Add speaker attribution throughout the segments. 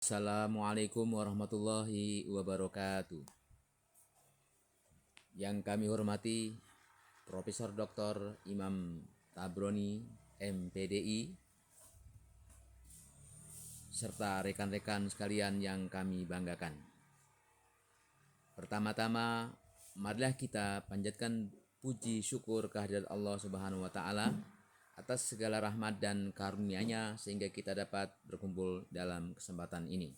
Speaker 1: Assalamualaikum warahmatullahi wabarakatuh. Yang kami hormati Profesor Dr. Imam Tabroni, MPDI, serta rekan-rekan sekalian yang kami banggakan. Pertama-tama, marilah kita panjatkan puji syukur kehadirat Allah Subhanahu wa taala atas segala rahmat dan karunia-Nya sehingga kita dapat berkumpul dalam kesempatan ini.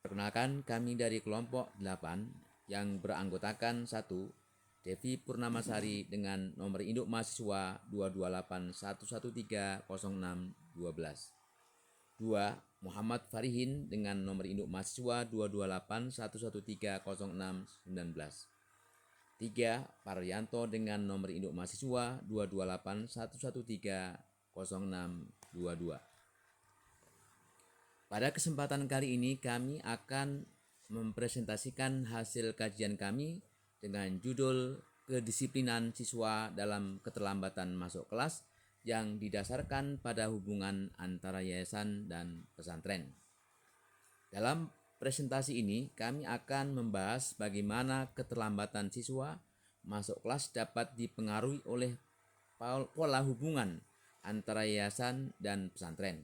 Speaker 1: Perkenalkan, kami dari kelompok 8 yang beranggotakan 1. Devi Purnamasari dengan nomor induk mahasiswa 22811300612. 2. Muhammad Farihin dengan nomor induk mahasiswa 22811300619. 3. Paryanto dengan nomor induk mahasiswa 22811300622. Pada kesempatan kali ini kami akan mempresentasikan hasil kajian kami dengan judul Kedisiplinan Siswa dalam Keterlambatan Masuk Kelas yang didasarkan pada hubungan antara yayasan dan pesantren. Dalam presentasi ini kami akan membahas bagaimana keterlambatan siswa masuk kelas dapat dipengaruhi oleh pola hubungan antara yayasan dan pesantren,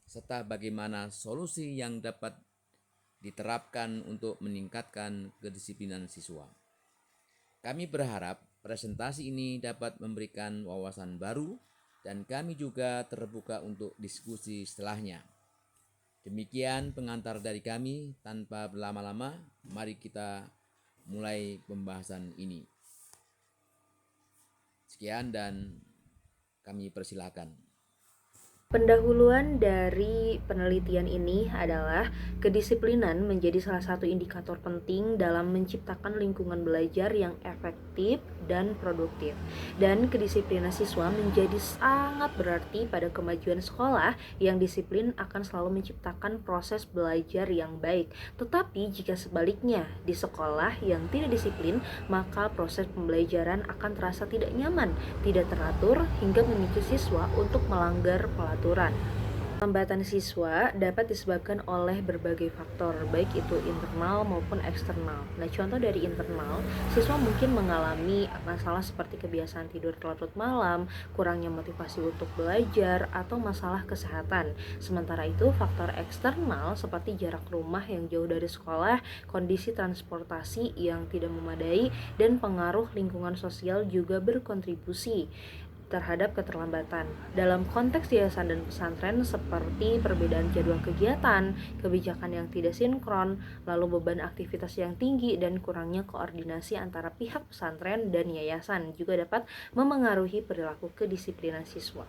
Speaker 1: serta bagaimana solusi yang dapat diterapkan untuk meningkatkan kedisiplinan siswa. Kami berharap presentasi ini dapat memberikan wawasan baru dan kami juga terbuka untuk diskusi setelahnya. Demikian pengantar dari kami, tanpa berlama-lama, mari kita mulai pembahasan ini. Sekian dan kami persilakan.
Speaker 2: Pendahuluan dari penelitian ini adalah kedisiplinan menjadi salah satu indikator penting dalam menciptakan lingkungan belajar yang efektif dan produktif. Dan kedisiplinan siswa menjadi sangat berarti pada kemajuan sekolah yang disiplin akan selalu menciptakan proses belajar yang baik. Tetapi jika sebaliknya, di sekolah yang tidak disiplin, maka proses pembelajaran akan terasa tidak nyaman, tidak teratur, hingga memicu siswa untuk melanggar aturan. Pelambatan siswa dapat disebabkan oleh berbagai faktor, baik itu internal maupun eksternal. Nah, contoh dari internal, siswa mungkin mengalami masalah seperti kebiasaan tidur larut malam, kurangnya motivasi untuk belajar, atau masalah kesehatan. Sementara itu, faktor eksternal seperti jarak rumah yang jauh dari sekolah, kondisi transportasi yang tidak memadai, dan pengaruh lingkungan sosial juga berkontribusi terhadap keterlambatan. Dalam konteks yayasan dan pesantren seperti perbedaan jadwal kegiatan, kebijakan yang tidak sinkron, lalu beban aktivitas yang tinggi, dan kurangnya koordinasi antara pihak pesantren dan yayasan juga dapat memengaruhi perilaku kedisiplinan siswa.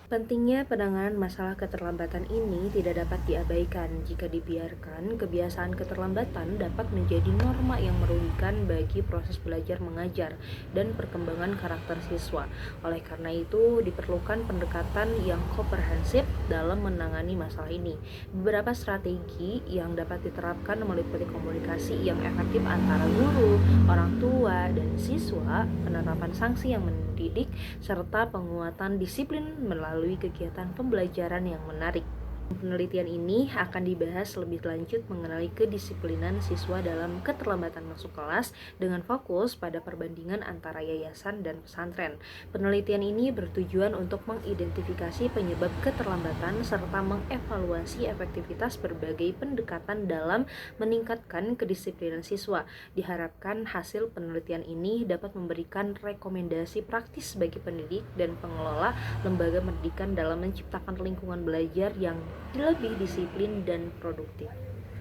Speaker 2: Pentingnya penanganan masalah keterlambatan ini tidak dapat diabaikan. Jika dibiarkan, kebiasaan keterlambatan dapat menjadi norma yang merugikan bagi proses belajar mengajar dan perkembangan karakter siswa. Oleh karena itu, diperlukan pendekatan yang komprehensif dalam menangani masalah ini. Beberapa strategi yang dapat diterapkan meliputi komunikasi yang efektif antara guru, orang tua, dan siswa, penerapan sanksi yang mendidik, serta penguatan disiplin melalui kegiatan pembelajaran yang menarik. Penelitian ini akan dibahas lebih lanjut mengenai kedisiplinan siswa dalam keterlambatan masuk kelas dengan fokus pada perbandingan antara yayasan dan pesantren. Penelitian ini bertujuan untuk mengidentifikasi penyebab keterlambatan serta mengevaluasi efektivitas berbagai pendekatan dalam meningkatkan kedisiplinan siswa. Diharapkan hasil penelitian ini dapat memberikan rekomendasi praktis bagi pendidik dan pengelola lembaga pendidikan dalam menciptakan lingkungan belajar yang lebih disiplin dan produktif.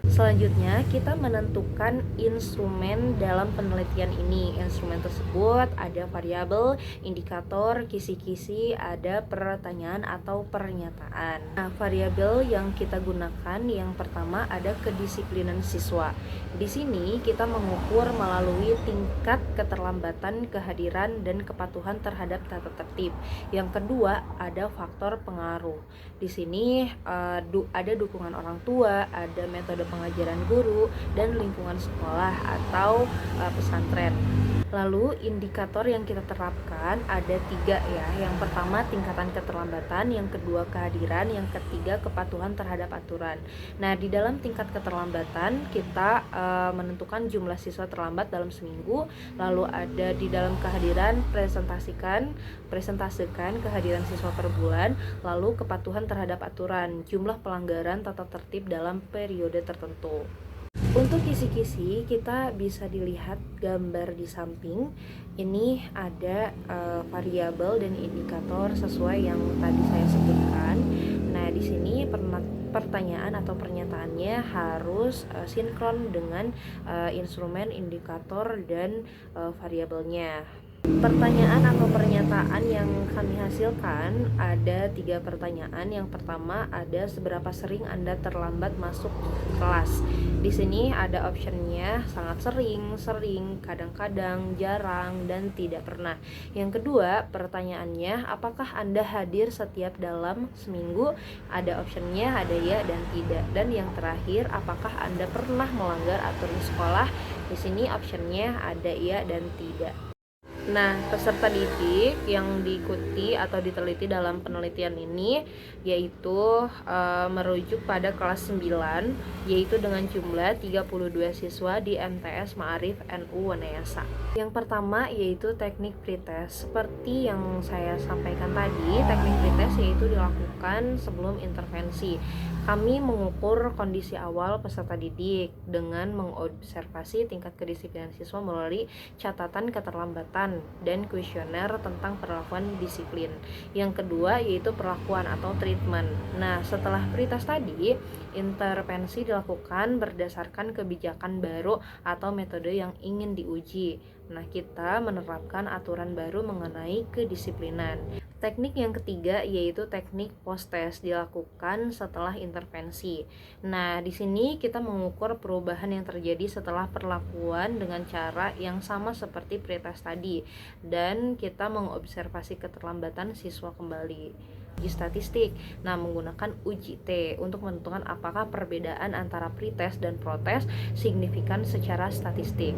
Speaker 2: Selanjutnya, kita menentukan instrumen dalam penelitian ini. Instrumen tersebut ada variabel, indikator, kisi-kisi, ada pertanyaan atau pernyataan. Nah, variabel yang kita gunakan yang pertama ada kedisiplinan siswa. Di sini kita mengukur melalui tingkat keterlambatan, kehadiran, dan kepatuhan terhadap tata tertib. Yang kedua ada faktor pengaruh. Di sini ada dukungan orang tua, ada metode pengajaran guru, dan lingkungan sekolah atau pesantren. Lalu indikator yang kita terapkan ada 3 ya. Yang pertama tingkatan keterlambatan, yang kedua kehadiran, yang ketiga kepatuhan terhadap aturan. Nah, di dalam tingkat keterlambatan kita menentukan jumlah siswa terlambat dalam seminggu. Lalu ada di dalam kehadiran presentasikan kehadiran siswa per bulan. Lalu kepatuhan terhadap aturan, jumlah pelanggaran tata tertib dalam periode tertentu. Untuk kisi-kisi kita bisa dilihat gambar di samping. Ini ada variabel dan indikator sesuai yang tadi saya sebutkan. Nah, di sini pertanyaan atau pernyataannya harus sinkron dengan instrumen, indikator, dan variabelnya. Pertanyaan atau pernyataan yang kami hasilkan ada 3 pertanyaan. Yang pertama ada seberapa sering Anda terlambat masuk kelas. Di sini ada optionnya sangat sering, kadang-kadang, jarang, dan tidak pernah. Yang kedua pertanyaannya apakah Anda hadir setiap dalam seminggu. Ada optionnya ada ya dan tidak. Dan yang terakhir apakah Anda pernah melanggar aturan sekolah. Di sini optionnya ada ya dan tidak. Nah, peserta didik yang diikuti atau diteliti dalam penelitian ini yaitu merujuk pada kelas 9, yaitu dengan jumlah 32 siswa di MTS Ma'arif NU Wanayasa. Yang pertama yaitu teknik pretest. Seperti yang saya sampaikan tadi, teknik pretest yaitu dilakukan sebelum intervensi. Kami mengukur kondisi awal peserta didik dengan mengobservasi tingkat kedisiplinan siswa melalui catatan keterlambatan dan kuesioner tentang perlakuan disiplin. Yang kedua yaitu perlakuan atau treatment. Nah, setelah pretest tadi, intervensi dilakukan berdasarkan kebijakan baru atau metode yang ingin diuji. Nah, kita menerapkan aturan baru mengenai kedisiplinan. Teknik yang ketiga yaitu teknik post-test dilakukan setelah intervensi. Nah, di sini kita mengukur perubahan yang terjadi setelah perlakuan dengan cara yang sama seperti pretest tadi, dan kita mengobservasi keterlambatan siswa kembali. Uji statistik. Nah, menggunakan uji T untuk menentukan apakah perbedaan antara pretest dan protest signifikan secara statistik.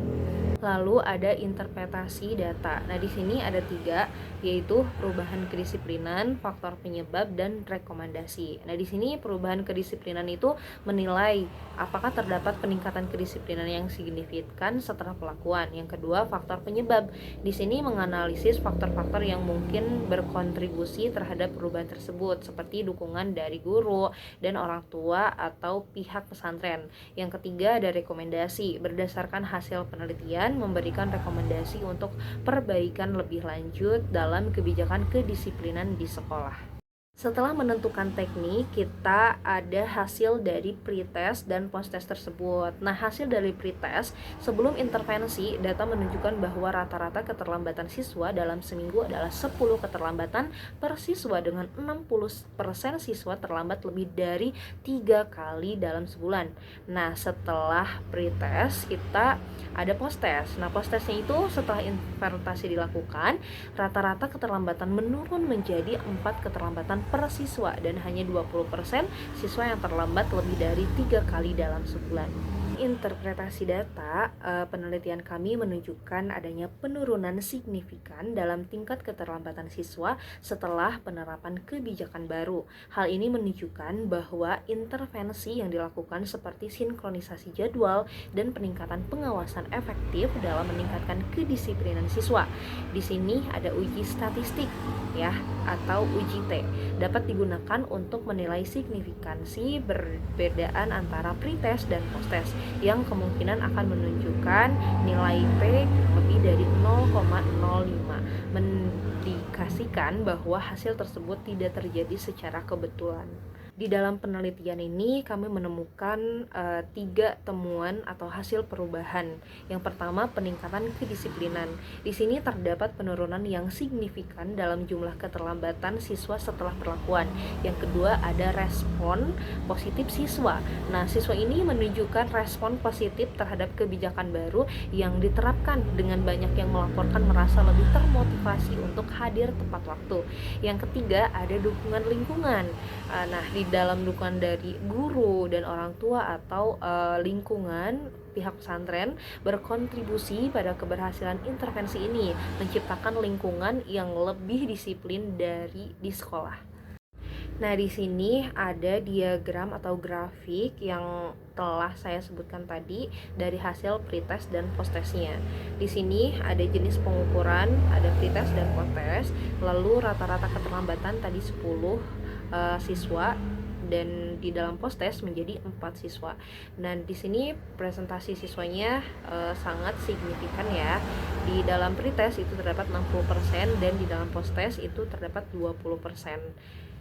Speaker 2: Lalu ada interpretasi data. Nah, di sini ada 3 yaitu perubahan kedisiplinan, faktor penyebab, dan rekomendasi. Nah, di sini perubahan kedisiplinan itu menilai apakah terdapat peningkatan kedisiplinan yang signifikan setelah pelakuan. Yang kedua, faktor penyebab. Di sini menganalisis faktor-faktor yang mungkin berkontribusi terhadap perubahan tersebut seperti dukungan dari guru dan orang tua atau pihak pesantren. Yang ketiga ada rekomendasi. Berdasarkan hasil penelitian memberikan rekomendasi untuk perbaikan lebih lanjut dalam kebijakan kedisiplinan di sekolah. Setelah menentukan teknik, kita ada hasil dari pretest dan post-test tersebut. Nah, hasil dari pretest sebelum intervensi, data menunjukkan bahwa rata-rata keterlambatan siswa dalam seminggu adalah 10 keterlambatan per siswa, dengan 60% siswa terlambat lebih dari 3 kali dalam sebulan. Nah, setelah pretest kita ada post-test. Nah, post-testnya itu setelah intervensi dilakukan, rata-rata keterlambatan menurun menjadi 4 keterlambatan per siswa, dan hanya 20% siswa yang terlambat lebih dari 3 kali dalam sebulan. Interpretasi data, penelitian kami menunjukkan adanya penurunan signifikan dalam tingkat keterlambatan siswa setelah penerapan kebijakan baru. Hal ini menunjukkan bahwa intervensi yang dilakukan seperti sinkronisasi jadwal dan peningkatan pengawasan efektif dalam meningkatkan kedisiplinan siswa. Di sini ada uji statistik ya, atau uji T, dapat digunakan untuk menilai signifikansi perbedaan antara pretest dan posttest yang kemungkinan akan menunjukkan nilai P lebih dari 0,05, mendikasikan bahwa hasil tersebut tidak terjadi secara kebetulan. Di dalam penelitian ini kami menemukan 3 temuan atau hasil perubahan. Yang pertama, peningkatan kedisiplinan. Di sini terdapat penurunan yang signifikan dalam jumlah keterlambatan siswa setelah perlakuan. Yang kedua, ada respon positif siswa. Nah, siswa ini menunjukkan respon positif terhadap kebijakan baru yang diterapkan, dengan banyak yang melaporkan merasa lebih termotivasi untuk hadir tepat waktu. Yang ketiga, ada dukungan lingkungan. Nah, di dalam dukungan dari guru dan orang tua atau lingkungan pihak pesantren berkontribusi pada keberhasilan intervensi ini, menciptakan lingkungan yang lebih disiplin dari di sekolah. Nah, di sini ada diagram atau grafik yang telah saya sebutkan tadi dari hasil pretest dan posttestnya. Di sini ada jenis pengukuran, ada pretest dan posttest, lalu rata-rata keterlambatan tadi 10 siswa, dan di dalam posttest menjadi 4 siswa. Nah, di sini presentasi siswanya sangat signifikan ya. Di dalam pretest itu terdapat 60% dan di dalam posttest itu terdapat 20%.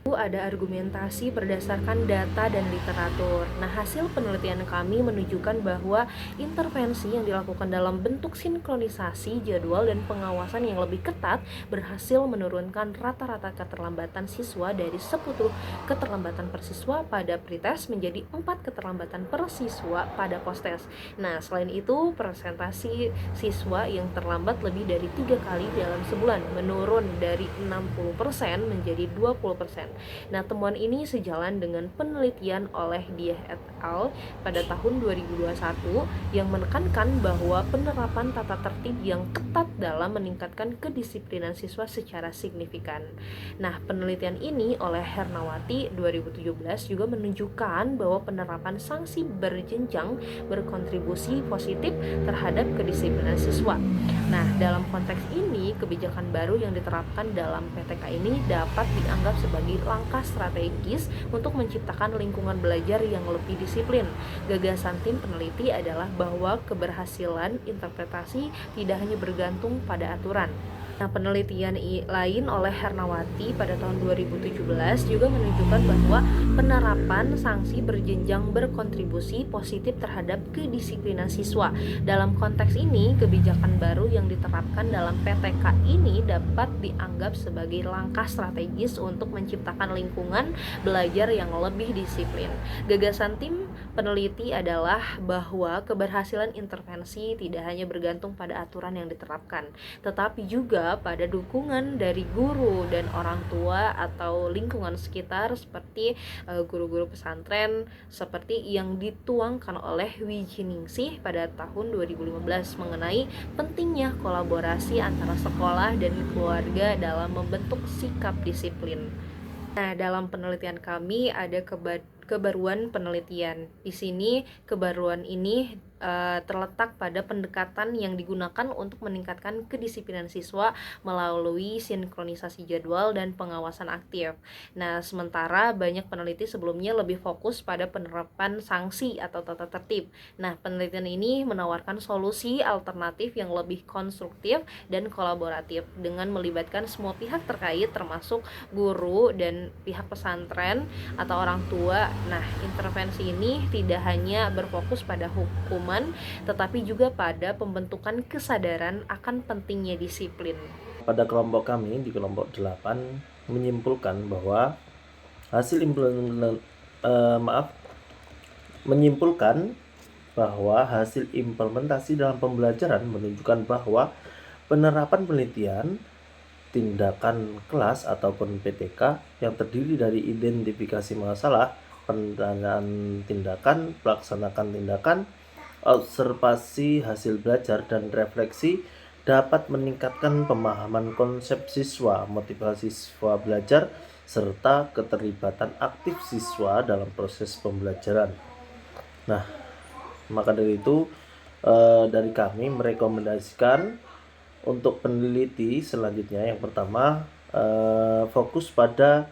Speaker 2: Ada argumentasi berdasarkan data dan literatur. Nah, hasil penelitian kami menunjukkan bahwa intervensi yang dilakukan dalam bentuk sinkronisasi jadwal dan pengawasan yang lebih ketat berhasil menurunkan rata-rata keterlambatan siswa dari 10 keterlambatan per siswa pada pretest menjadi 4 keterlambatan per siswa pada posttest. Nah, selain itu, presentasi siswa yang terlambat lebih dari 3 kali dalam sebulan menurun dari 60% menjadi 20%. Nah, temuan ini sejalan dengan penelitian oleh Diah et al. Pada tahun 2021 yang menekankan bahwa penerapan tata tertib yang ketat dalam meningkatkan kedisiplinan siswa secara signifikan. Nah, penelitian ini oleh Hernawati 2017 juga menunjukkan bahwa penerapan sanksi berjenjang berkontribusi positif terhadap kedisiplinan siswa. Nah, dalam konteks ini, kebijakan baru yang diterapkan dalam PTK ini dapat dianggap sebagai langkah strategis untuk menciptakan lingkungan belajar yang lebih disiplin. Gagasan tim peneliti adalah bahwa keberhasilan interpretasi tidak hanya bergantung pada aturan. Nah, penelitian lain oleh Hernawati pada tahun 2017 juga menunjukkan bahwa penerapan sanksi berjenjang berkontribusi positif terhadap kedisiplinan siswa. Dalam konteks ini, kebijakan baru yang diterapkan dalam PTK ini dapat dianggap sebagai langkah strategis untuk menciptakan lingkungan belajar yang lebih disiplin. Gagasan tim peneliti adalah bahwa keberhasilan intervensi tidak hanya bergantung pada aturan yang diterapkan, tetapi juga pada dukungan dari guru dan orang tua atau lingkungan sekitar seperti guru-guru pesantren, seperti yang dituangkan oleh Wijiningsih pada tahun 2015 mengenai pentingnya kolaborasi antara sekolah dan keluarga dalam membentuk sikap disiplin. Nah, dalam penelitian kami ada kebaruan penelitian. Di sini kebaruan ini terletak pada pendekatan yang digunakan untuk meningkatkan kedisiplinan siswa melalui sinkronisasi jadwal dan pengawasan aktif. Nah, sementara banyak peneliti sebelumnya lebih fokus pada penerapan sanksi atau tata tertib. Nah, penelitian ini menawarkan solusi alternatif yang lebih konstruktif dan kolaboratif dengan melibatkan semua pihak terkait termasuk guru dan pihak pesantren atau orang tua. Nah, intervensi ini tidak hanya berfokus pada hukuman, tetapi juga pada pembentukan kesadaran akan pentingnya disiplin.
Speaker 3: Pada kelompok kami di kelompok 8 menyimpulkan bahwa hasil implementasi dalam pembelajaran menunjukkan bahwa penerapan penelitian, tindakan kelas ataupun PTK yang terdiri dari identifikasi masalah, pendanaan tindakan, pelaksanakan tindakan, observasi hasil belajar dan refleksi dapat meningkatkan pemahaman konsep siswa, motivasi siswa belajar, serta keterlibatan aktif siswa dalam proses pembelajaran. Nah, maka dari itu dari kami merekomendasikan untuk peneliti selanjutnya, yang pertama fokus pada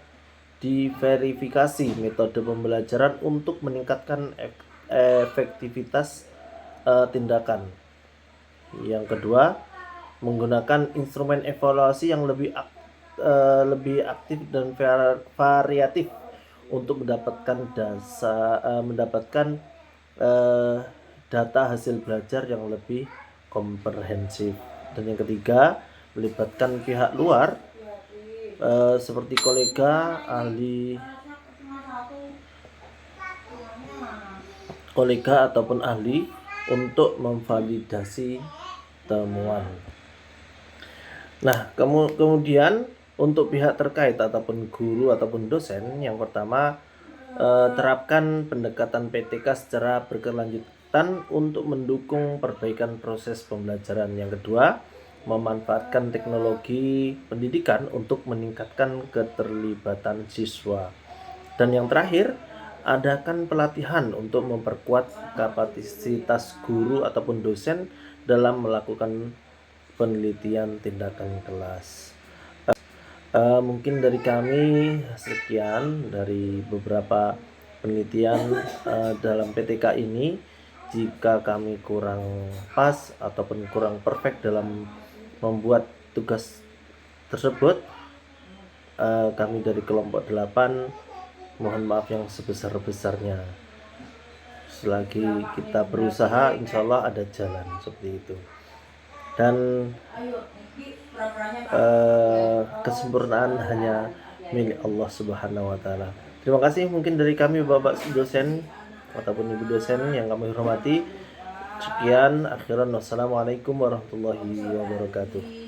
Speaker 3: diverifikasi metode pembelajaran untuk meningkatkan efektivitas tindakan. Yang kedua, menggunakan instrumen evaluasi yang lebih aktif dan variatif untuk mendapatkan data hasil belajar yang lebih komprehensif. Dan yang ketiga, melibatkan pihak luar seperti kolega, ataupun ahli untuk memvalidasi temuan. Nah, kemudian untuk pihak terkait ataupun guru ataupun dosen, yang pertama terapkan pendekatan PTK secara berkelanjutan untuk mendukung perbaikan proses pembelajaran. Yang kedua, memanfaatkan teknologi pendidikan untuk meningkatkan keterlibatan siswa. Dan yang terakhir, adakan pelatihan untuk memperkuat kapasitas guru ataupun dosen dalam melakukan penelitian tindakan kelas. Mungkin dari kami sekian dari beberapa penelitian dalam PTK ini. Jika kami kurang pas ataupun kurang perfect dalam membuat tugas tersebut, kami dari kelompok 8 mohon maaf yang sebesar-besarnya. Selagi kita berusaha, insya Allah ada jalan seperti itu. Dan kesempurnaan hanya milik Allah Subhanahu wa Ta'ala. Terima kasih mungkin dari kami Bapak dosen ataupun Ibu dosen yang kami hormati. Sekian, akhiran, wassalamualaikum warahmatullahi wabarakatuh.